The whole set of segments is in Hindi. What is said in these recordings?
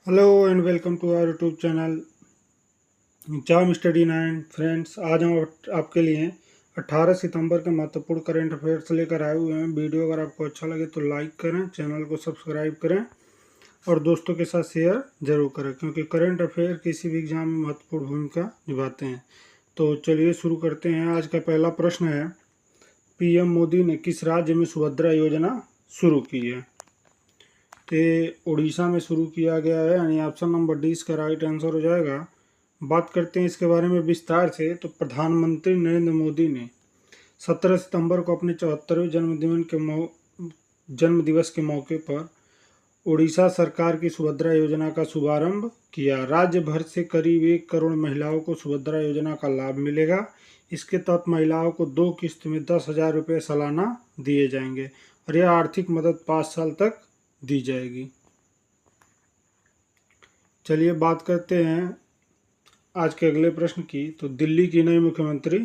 Hello and welcome to our YouTube channel जाम स्टडी 9 फ्रेंड्स। आज हम आपके लिए 18 सितंबर के महत्वपूर्ण करंट अफेयर्स लेकर आए हुए हैं। वीडियो अगर आपको अच्छा लगे तो लाइक करें, चैनल को सब्सक्राइब करें और दोस्तों के साथ शेयर जरूर करें, क्योंकि करंट अफेयर किसी भी एग्जाम में महत्वपूर्ण भूमिका निभाते हैं। तो चलिए शुरू करते हैं। आज का पहला प्रश्न है, पीएम मोदी ने किस राज्य में सुभद्रा योजना शुरू की है? तो उड़ीसा में शुरू किया गया है, यानी ऑप्शन नंबर डी इसका राइट आंसर हो जाएगा। बात करते हैं इसके बारे में विस्तार से। तो प्रधानमंत्री नरेंद्र मोदी ने 17 सितंबर को अपने 74वें जन्मदिवस के मौके पर उड़ीसा सरकार की सुभद्रा योजना का शुभारंभ किया। राज्य भर से करीब 1 करोड़ महिलाओं को सुभद्रा योजना का लाभ मिलेगा। इसके तहत महिलाओं को 2 किस्त में 10,000 रुपये सालाना दिए जाएंगे और यह आर्थिक मदद 5 साल तक दी जाएगी। चलिए बात करते हैं आज के अगले प्रश्न की। तो दिल्ली की नई मुख्यमंत्री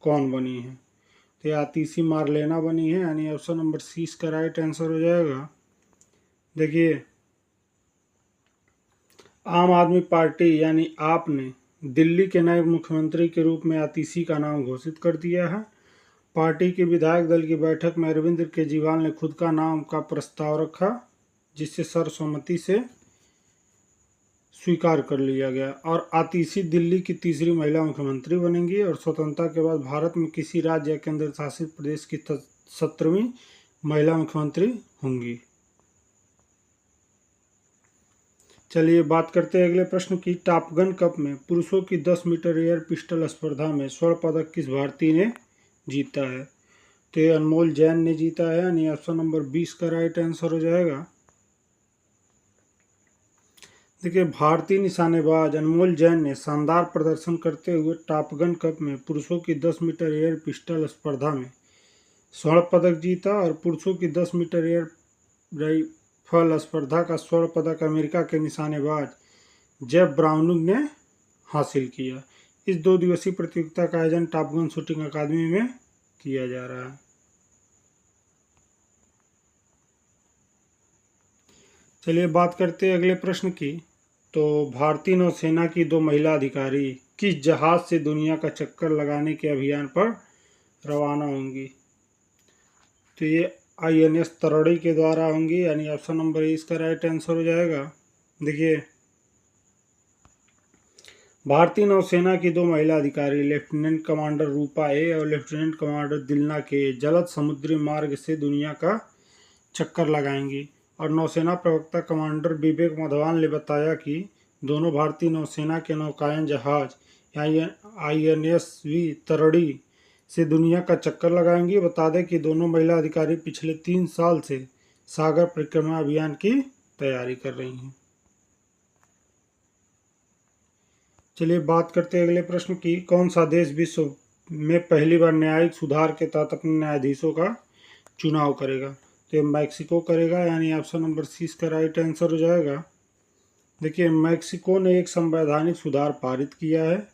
कौन बनी है? तो ये आतिशी मारलेना बनी है, यानी ऑप्शन नंबर सी इसका राइट आंसर हो जाएगा। देखिए, आम आदमी पार्टी यानी आप ने दिल्ली के नए मुख्यमंत्री के रूप में आतिशी का नाम घोषित कर दिया है। पार्टी के विधायक दल की बैठक में अरविंद केजरीवाल ने खुद का नाम का प्रस्ताव रखा, जिससे सर्वसम्मति से स्वीकार कर लिया गया और आतिशी दिल्ली की तीसरी महिला मुख्यमंत्री बनेंगी और स्वतंत्रता के बाद भारत में किसी राज्य या केंद्र शासित प्रदेश की 17वीं महिला मुख्यमंत्री होंगी। चलिए बात करते हैं अगले प्रश्न की। टॉपगन कप में पुरुषों की 10 मीटर एयर पिस्टल स्पर्धा में स्वर्ण पदक किस भारतीय ने जीता है? तो ये अनमोल जैन ने जीता है, यानी ऑप्शन नंबर 20 का राइट आंसर हो जाएगा। देखिए, भारतीय निशानेबाज अनमोल जैन ने शानदार प्रदर्शन करते हुए टॉपगन कप में पुरुषों की 10 मीटर एयर पिस्टल स्पर्धा में स्वर्ण पदक जीता और पुरुषों की 10 मीटर एयर राइफल स्पर्धा का स्वर्ण पदक अमेरिका के निशानेबाज जेफ ब्राउनिंग ने हासिल किया। इस 2 दिवसीय प्रतियोगिता का आयोजन टॉपगन शूटिंग अकादमी में किया जा रहा है। चलिए बात करते हैं अगले प्रश्न की। तो भारतीय नौसेना की 2 महिला अधिकारी किस जहाज से दुनिया का चक्कर लगाने के अभियान पर रवाना होंगी? तो ये INS तरोड़ी के द्वारा होंगी, यानी ऑप्शन नंबर ए इसका राइट आंसर हो जाएगा। देखिए, भारतीय नौसेना की 2 महिला अधिकारी लेफ्टिनेंट कमांडर रूपा ए और लेफ्टिनेंट कमांडर दिलना के जलद समुद्री मार्ग से दुनिया का चक्कर लगाएंगी और नौसेना प्रवक्ता कमांडर विवेक मधवान ने बताया कि दोनों भारतीय नौसेना के नौकायन जहाज INSV तरोड़ी से दुनिया का चक्कर लगाएंगी। बता दें कि दोनों महिला अधिकारी पिछले 3 साल से सागर परिक्रमा अभियान की तैयारी कर रही हैं। चलिए बात करते हैं अगले प्रश्न की। कौन सा देश विश्व में पहली बार न्यायिक सुधार के तहत अपने न्यायाधीशों का चुनाव करेगा? तो ये मैक्सिको करेगा, यानी ऑप्शन नंबर सी इसका राइट आंसर हो जाएगा। देखिए, मैक्सिको ने एक संवैधानिक सुधार पारित किया है,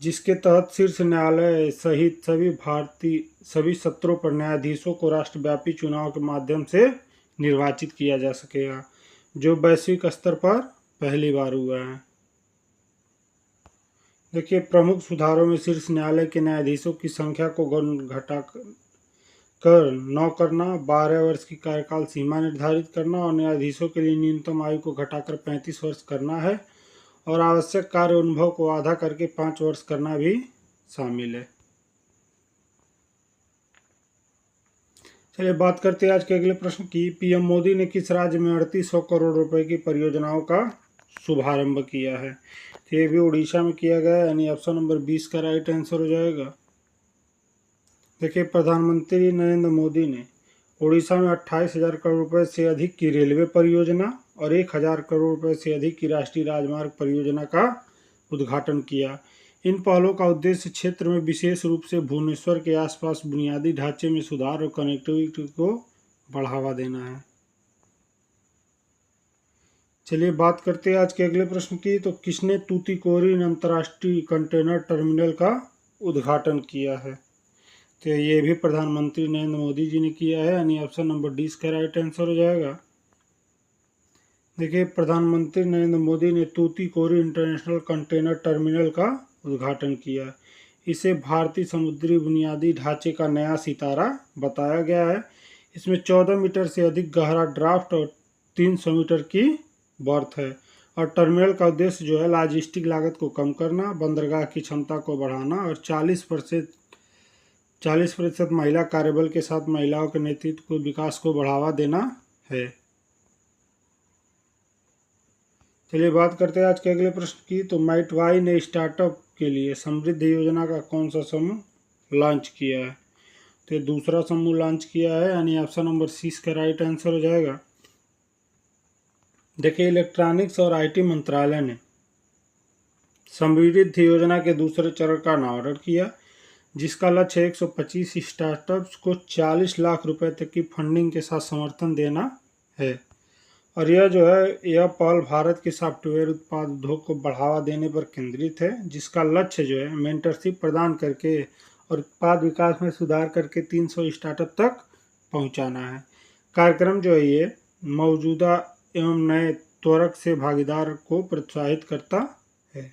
जिसके तहत शीर्ष न्यायालय सहित सभी सत्रों पर न्यायाधीशों को राष्ट्रव्यापी चुनाव के माध्यम से निर्वाचित किया जा सकेगा, जो वैश्विक स्तर पर पहली बार हुआ है। देखिए, प्रमुख सुधारों में शीर्ष न्यायालय के न्यायाधीशों की संख्या को घटा कर 9 करना, 12 वर्ष की कार्यकाल सीमा निर्धारित करना और न्यायाधीशों के लिए न्यूनतम आयु को घटाकर 35 वर्ष करना है और आवश्यक कार्य अनुभव को आधा करके 5 वर्ष करना भी शामिल है। चलिए बात करते हैं आज के अगले प्रश्न की। पीएम मोदी ने किस राज्य में 3800 करोड़ रुपए की परियोजनाओं का शुभारंभ किया है? तो ये भी उड़ीसा में किया गया, यानी ऑप्शन नंबर 20 का राइट आंसर हो जाएगा। देखिए, प्रधानमंत्री नरेंद्र मोदी ने उड़ीसा में 28,000 करोड़ रुपए से अधिक की रेलवे परियोजना और 1,000 करोड़ रुपए से अधिक की राष्ट्रीय राजमार्ग परियोजना का उद्घाटन किया। इन पहलों का उद्देश्य क्षेत्र में विशेष रूप से भुवनेश्वर के आसपास बुनियादी ढांचे में सुधार और कनेक्टिविटी को बढ़ावा देना है। चलिए बात करते हैं आज के अगले प्रश्न की। तो किसने तूतीकोरिन अंतर्राष्ट्रीय कंटेनर टर्मिनल का उद्घाटन किया है? तो ये भी प्रधानमंत्री नरेंद्र मोदी जी ने किया है, यानी ऑप्शन नंबर डी इसका राइट आंसर हो जाएगा। देखिए, प्रधानमंत्री नरेंद्र मोदी ने तूतीकोरिन इंटरनेशनल कंटेनर टर्मिनल का उद्घाटन किया। इसे भारतीय समुद्री बुनियादी ढांचे का नया सितारा बताया गया है। इसमें 14 मीटर से अधिक गहरा ड्राफ्ट और 300 मीटर की बर्थ है। और टर्मिनल का उद्देश्य जो है लॉजिस्टिक लागत को कम करना, बंदरगाह की क्षमता को बढ़ाना और 40% महिला कार्यबल के साथ महिलाओं के नेतृत्व को विकास को बढ़ावा देना है। चलिए बात करते हैं आज के अगले प्रश्न की। तो माइटवाई ने स्टार्टअप के लिए समृद्धि योजना का कौन सा समूह लॉन्च किया है? तो ये दूसरा समूह लॉन्च किया है, यानी ऑप्शन नंबर सी इसका राइट आंसर हो जाएगा। देखिए, इलेक्ट्रॉनिक्स और आईटी मंत्रालय ने समृद्धि योजना के दूसरे चरण का अनावरण किया, जिसका लक्ष्य 125 स्टार्टअप्स को 40 लाख रुपए तक की फंडिंग के साथ समर्थन देना है। और यह जो है यह पहल भारत के सॉफ्टवेयर उत्पाद उद्योग को बढ़ावा देने पर केंद्रित है, जिसका लक्ष्य जो है मेंटरशिप प्रदान करके और उत्पाद विकास में सुधार करके 300 स्टार्टअप तक पहुंचाना है। कार्यक्रम जो है ये मौजूदा एवं नए त्वरक से भागीदार को प्रोत्साहित करता है।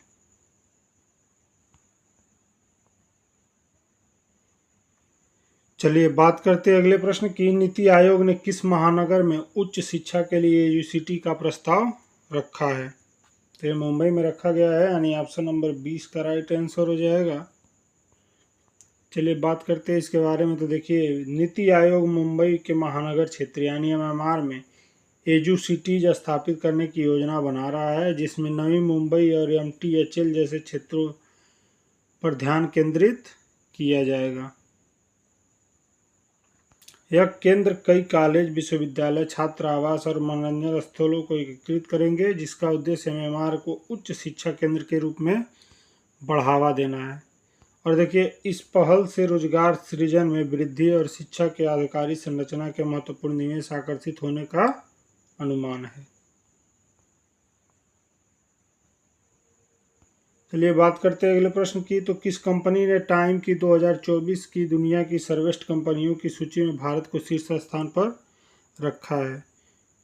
चलिए बात करते हैं अगले प्रश्न की। नीति आयोग ने किस महानगर में उच्च शिक्षा के लिए यूसीटी का प्रस्ताव रखा है? तो ये मुंबई में रखा गया है, यानी ऑप्शन नंबर 20 का राइट आंसर हो जाएगा। चलिए बात करते हैं इसके बारे में। तो देखिए, नीति आयोग मुंबई के महानगर क्षेत्र यानी एमएमआर में एजू सिटीज स्थापित करने की योजना बना रहा है, जिसमें नवी मुंबई और एमटीएचएल जैसे क्षेत्रों पर ध्यान केंद्रित किया जाएगा। यह केंद्र कई कॉलेज, विश्वविद्यालय, छात्र आवास और मनोरंजन स्थलों को एकीकृत करेंगे, जिसका उद्देश्य एमएमआर को उच्च शिक्षा केंद्र के रूप में बढ़ावा देना है। और देखिए, इस पहल से रोजगार सृजन में वृद्धि और शिक्षा के आधिकारिक संरचना के महत्वपूर्ण निवेश आकर्षित होने का अनुमान है। चलिए बात करते हैं अगले प्रश्न की। तो किस कंपनी ने टाइम की 2024 की दुनिया की सर्वश्रेष्ठ कंपनियों की सूची में भारत को शीर्ष स्थान पर रखा है?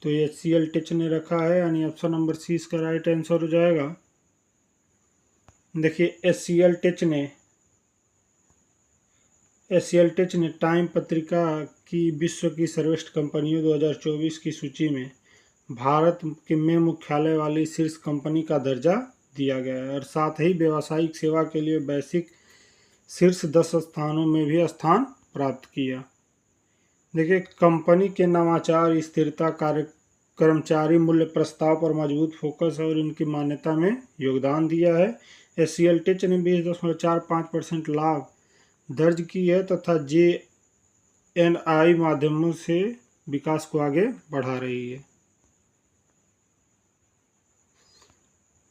तो ये HCL टेच ने रखा है, यानी ऑप्शन नंबर सी इसका राइट आंसर हो जाएगा। देखिए, HCL टेच ने टाइम पत्रिका की विश्व की सर्वश्रेष्ठ कंपनियों 2024 की सूची में भारत के में मुख्यालय वाली शीर्ष कंपनी का दर्जा दिया गया है, और साथ ही व्यावसायिक सेवा के लिए वैश्विक शीर्ष 10 स्थानों में भी स्थान प्राप्त किया। देखिए, कंपनी के नवाचार, स्थिरता, कर्मचारी मूल्य प्रस्ताव पर मजबूत फोकस और इनकी मान्यता में योगदान दिया है। HCL टेच ने 20.45% लाभ दर्ज की है तथा JNI माध्यमों से विकास को आगे बढ़ा रही है।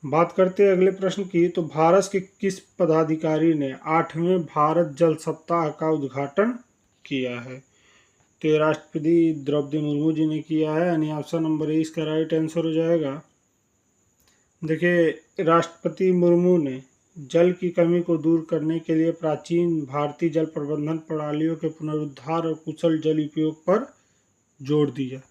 बात करते हैं अगले प्रश्न की। तो भारत के किस पदाधिकारी ने 8वें भारत जल सप्ताह का उद्घाटन किया है? तो राष्ट्रपति द्रौपदी मुर्मू जी ने किया है, यानी ऑप्शन नंबर 20 का राइट आंसर हो जाएगा। देखिए, राष्ट्रपति मुर्मू ने जल की कमी को दूर करने के लिए प्राचीन भारतीय जल प्रबंधन प्रणालियों के पुनरुद्धार और कुशल जल उपयोग पर जोर दिया।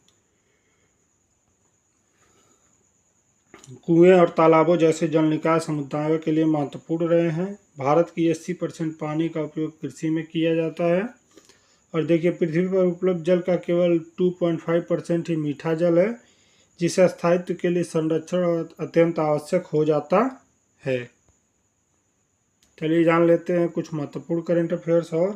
कुएं और तालाबों जैसे जल निकाय समुदायों के लिए महत्वपूर्ण रहे हैं। भारत की 80% पानी का उपयोग कृषि में किया जाता है। और देखिए, पृथ्वी पर उपलब्ध जल का केवल 2.5% ही मीठा जल है, जिसे स्थायित्व के लिए संरक्षण अत्यंत आवश्यक हो जाता है। चलिए जान लेते हैं कुछ महत्वपूर्ण करंट अफेयर्स। और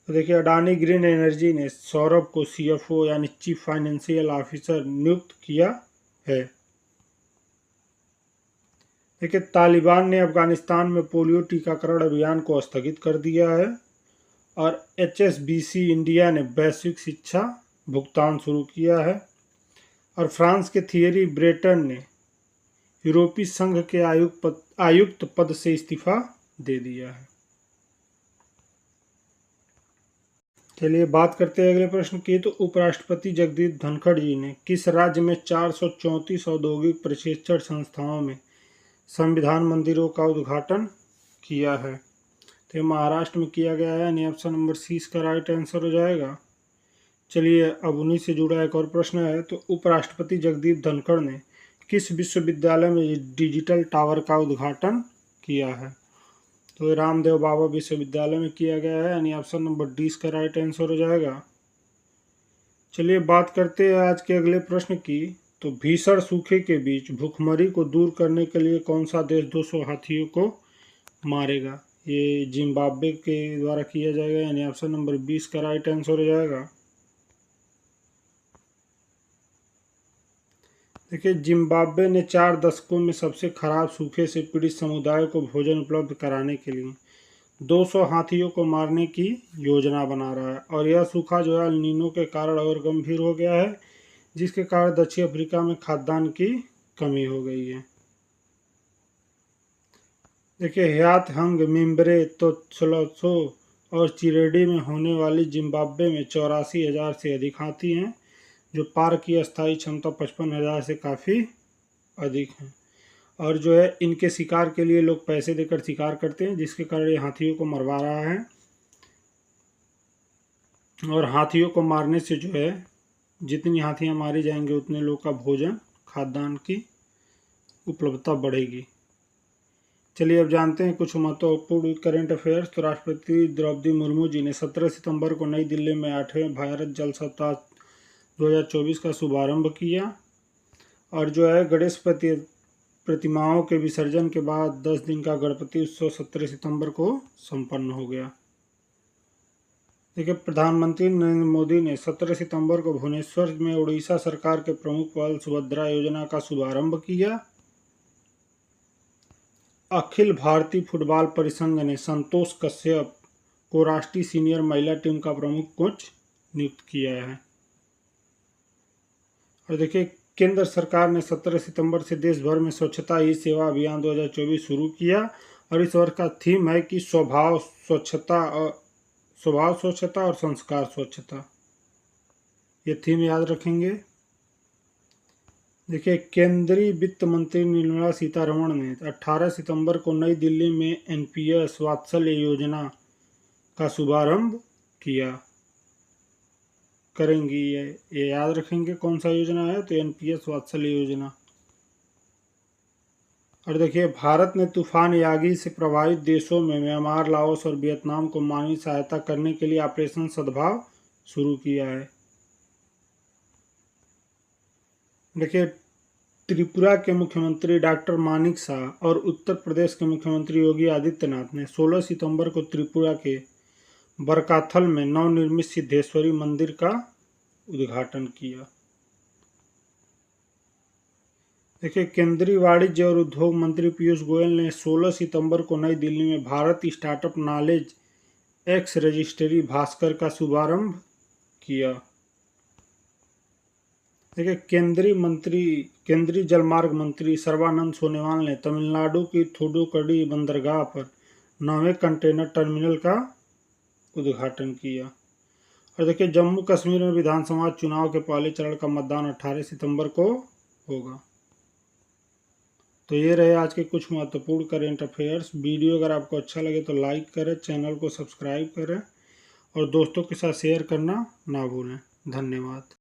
तो देखिए, अडानी ग्रीन एनर्जी ने सौरभ को CFO यानी चीफ फाइनेंशियल ऑफिसर नियुक्त किया है। देखिए, तालिबान ने अफगानिस्तान में पोलियो टीकाकरण अभियान को स्थगित कर दिया है। और HSBC इंडिया ने वैश्विक शिक्षा भुगतान शुरू किया है। और फ्रांस के थियरी ब्रेटन ने यूरोपीय संघ के आयुक्त पद से इस्तीफा दे दिया है। चलिए बात करते हैं अगले प्रश्न की। तो उपराष्ट्रपति जगदीप धनखड़ जी ने किस राज्य में 434 औद्योगिक प्रशिक्षण संस्थाओं में संविधान मंदिरों का उद्घाटन किया है? तो ये महाराष्ट्र में किया गया है, यानी ऑप्शन नंबर सी इसका राइट आंसर हो जाएगा। चलिए अब उन्हीं से जुड़ा एक और प्रश्न है। तो उपराष्ट्रपति जगदीप धनखड़ ने किस विश्वविद्यालय में डिजिटल टावर का उद्घाटन किया है? तो ये रामदेव बाबा विश्वविद्यालय में किया गया है, यानी ऑप्शन नंबर डी इसका राइट आंसर हो जाएगा। चलिए बात करते हैं आज के अगले प्रश्न की। तो भीषण सूखे के बीच भूखमरी को दूर करने के लिए कौन सा देश 200 हाथियों को मारेगा? ये जिम्बाब्वे के द्वारा किया जाएगा, यानी ऑप्शन नंबर 20 का राइट आंसर हो जाएगा। देखिए, जिम्बाब्वे ने 4 दशकों में सबसे खराब सूखे से पीड़ित समुदाय को भोजन उपलब्ध कराने के लिए 200 हाथियों को मारने की योजना बना रहा है, और यह सूखा जो है एल नीनो के कारण और गंभीर हो गया है, जिसके कारण दक्षिण अफ्रीका में खाद्यान्न की कमी हो गई है। देखिए, ह्यात हंग, मिम्ब्रे, तोत्सलसो और चिरेडी में होने वाली जिम्बाब्वे में 84,000 से अधिक हाथी हैं, जो पार्क की अस्थायी क्षमता 55,000 से काफ़ी अधिक है। और जो है इनके शिकार के लिए लोग पैसे देकर शिकार करते हैं, जिसके कारण ये हाथियों को मरवा रहा है। और हाथियों को मारने से जो है जितनी हाथियां मारी जाएंगी उतने लोग का भोजन, खाद्यान्न की उपलब्धता बढ़ेगी। चलिए अब जानते हैं कुछ महत्वपूर्ण करंट अफेयर्स। तो राष्ट्रपति द्रौपदी मुर्मू जी ने 17 सितंबर को नई दिल्ली में 8वें भारत जल सप्ताह 2024 का शुभारंभ किया। और जो है गणेश प्रतिमाओं के विसर्जन के बाद 10 दिन का गणपति उत्सव 17 सितंबर को संपन्न हो गया। देखिए, प्रधानमंत्री नरेंद्र मोदी ने 17 सितंबर को भुवनेश्वर में उड़ीसा सरकार के प्रमुख पहल सुभद्रा योजना का शुभारंभ किया। अखिल भारतीय फुटबॉल परिसंघ ने संतोष कश्यप को राष्ट्रीय सीनियर महिला टीम का प्रमुख कोच नियुक्त किया है। और देखिए, केंद्र सरकार ने 17 सितंबर से देश भर में स्वच्छता ही सेवा अभियान 2024 शुरू किया, और इस वर्ष का थीम है कि स्वभाव स्वच्छता और संस्कार स्वच्छता। ये थीम याद रखेंगे। देखिए, केंद्रीय वित्त मंत्री निर्मला सीतारमण ने 18 सितंबर को नई दिल्ली में एनपीएस वात्सल्य योजना का शुभारंभ किया। करेंगी ये याद रखेंगे कौन सा योजना है, तो एनपीएस वात्सल्य योजना। और देखिए, भारत ने तूफान यागी से प्रभावित देशों में म्यांमार, लाओस और वियतनाम को मानवीय सहायता करने के लिए ऑपरेशन सद्भाव शुरू किया है। देखिए, त्रिपुरा के मुख्यमंत्री डॉक्टर मानिक शाह और उत्तर प्रदेश के मुख्यमंत्री योगी आदित्यनाथ ने 16 सितंबर को त्रिपुरा के बरकाथल में नवनिर्मित सिद्धेश्वरी मंदिर का उद्घाटन किया। देखिए, केंद्रीय वाणिज्य और उद्योग मंत्री पीयूष गोयल ने 16 सितंबर को नई दिल्ली में Bharat startup knowledge x registry Bhaskar का शुभारंभ किया। देखिए, केंद्रीय जलमार्ग मंत्री सर्बानंद सोनोवाल ने तमिलनाडु की थूथुकुडी बंदरगाह पर 9वें कंटेनर टर्मिनल का उद्घाटन किया। और देखिए, जम्मू कश्मीर में विधानसभा चुनाव के पहले चरण का मतदान 18 सितंबर को होगा। तो ये रहे आज के कुछ महत्वपूर्ण करेंट अफेयर्स। वीडियो अगर आपको अच्छा लगे तो लाइक करें, चैनल को सब्सक्राइब करें और दोस्तों के साथ शेयर करना ना भूलें। धन्यवाद।